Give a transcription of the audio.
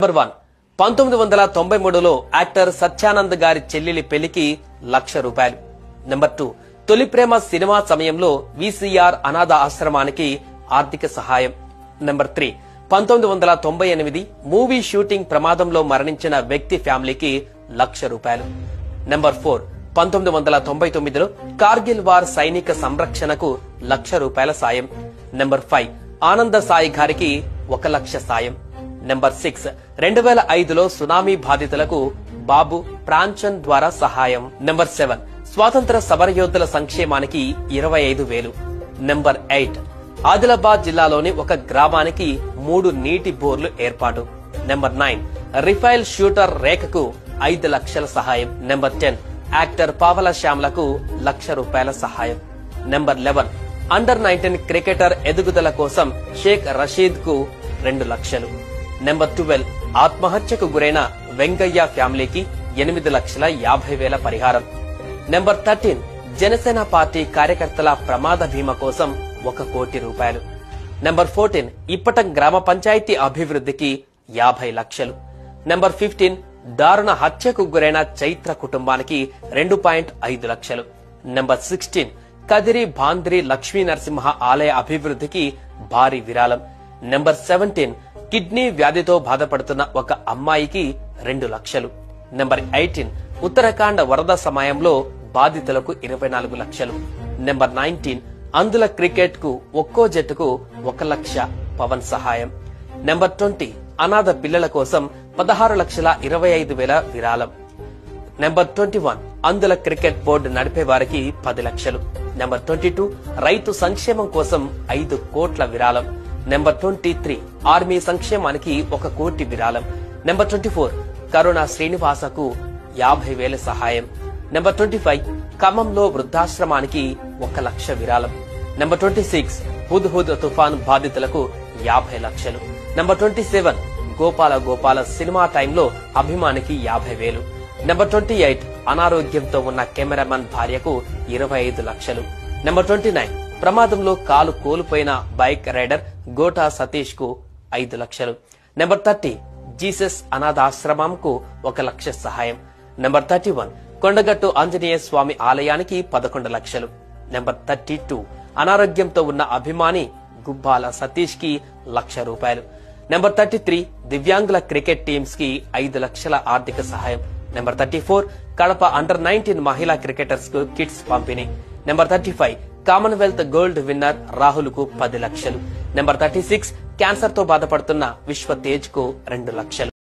Number 1 1993లో actor Satyanand గారి చెల్లెలి పెళ్లికి ₹1,00,000. నెంబర్ 2 తొలి ప్రేమ సినిమా సమయంలో విసిఆర్ అనాథ ఆశ్రమానికి ఆర్థిక సహాయం. నెంబర్ 3 1998 మూవీ షూటింగ్ ప్రమాదంలో మరణించిన వ్యక్తి ఫ్యామిలీకి ₹1,00,000. నెంబర్ 4 1999లో కార్గిల్ వార్ సైనిక సంరక్షణకు ₹1,00,000 సాయం. నెంబర్ 5 ఆనంద సాయి గారికి ₹1,00,000 సాయం. నెంబర్ 6 2005లో సునామీ బాధితులకు బాబు ప్రాంచన్ ద్వారా సహాయం. నెంబర్ 7 స్వాతంత్ర సమరయోధుల సంక్షేమానికి 25,000. నెంబర్ 8 ఆదిలాబాద్ జిల్లాలోని ఒక గ్రామానికి 3 నీటి బోర్లు ఏర్పాటు. నెంబర్ 9 రిఫైల్ షూటర్ రేఖకు 5 లక్షల సహాయం. నెంబర్ 10 యాక్టర్ పావల శ్యామ్లకు ₹1,00,000 సహాయం. నెంబర్ 11 అండర్ 19 క్రికెటర్ ఎదుగుదల కోసం షేక్ రషీద్ కు 2 లక్షలు. నెంబర్ 12 ఆత్మహత్యకు గురైన వెంగయ్య ఫ్యామిలీకి 8,50,000 పరిహారం. నెంబర్ 13 జనసేన పార్టీ కార్యకర్తల ప్రమాద బీమా కోసం ₹1 కోటి. నెంబర్ 14 ఇప్పటం గ్రామ పంచాయతీ అభివృద్ధికి 50 లక్షలు. నెంబర్ 15 దారుణ హత్యకు గురైన చైత్ర కుటుంబానికి 2.5 లక్షలు. నెంబర్ 16 కదిరి భాంద్రి లక్ష్మీ నరసింహ ఆలయ అభివృద్ధికి భారీ విరాళం. నెంబర్ 17 కిడ్నీ వ్యాధితో బాధపడుతున్న ఒక అమ్మాయికి 2 లక్షలు. నెంబర్ 18 ఉత్తరాఖండ్ వరద సమయంలో బాధితులకు 24 లక్షలు. నెంబర్ 19 అందుల క్రికెట్ కు ఒక్కో జట్టుకు 1 లక్ష పవన్ సహాయం. నెంబర్ 20 అనాథ పిల్లల కోసం 16,25,000 విరాళం. నెంబర్ 21 అందుల క్రికెట్ బోర్డు నడిపే వారికి 10 లక్షలు. నెంబర్ 22 రైతు సంక్షేమం కోసం 5 కోట్ల విరాళం. నెంబర్ 23 ఆర్మీ సంక్షేమానికి 1 కోటి విరాళం. నెంబర్ 24 కరుణ శ్రీనివాసకు 50,000 సహాయం. నెంబర్ 25 ఖమ్మంలో వృద్ధాశ్రమానికి 1 లక్ష విరాళం. నెంబర్ 26 హుద్ తుఫాన్ బాధితులకు 50 లక్షలు. నెంబర్ 27 గోపాల సినిమా టైంలో అభిమానికి 50,000. నెంబర్ 28 అనారోగ్యంతో ఉన్న కెమెరామన్ భార్యకు 25 లక్షలు. నెంబర్ 29 ప్రమాదంలో కాలు కోల్పోయిన బైక్ రైడర్ గోటా సతీష్ కు 5 లక్షలు. నెంబర్ 30 జీసస్ అనాథాశ్రమంకు 1 లక్ష సహాయం. నెంబర్ 31 కొండగట్టు ఆంజనేయ స్వామి ఆలయానికి 11 లక్షలు. నెంబర్ 32 అనారోగ్యంతో ఉన్న అభిమాని గుబ్బాల సతీష్ కి ₹1,00,000. నెంబర్ 33 దివ్యాంగుల క్రికెట్ టీమ్స్ కి 5 లక్షల ఆర్థిక సహాయం. నెంబర్ 34 కడప అండర్ 19 మహిళా క్రికెటర్స్ కు కిట్స్ పంపిణీ. Number 35 Commonwealth gold winner Rahul కు 10 లక్షలు. నెంబర్ 36 క్యాన్సర్ తో బాధపడుతున్న విశ్వ తేజ్ కు 2 లక్షలు.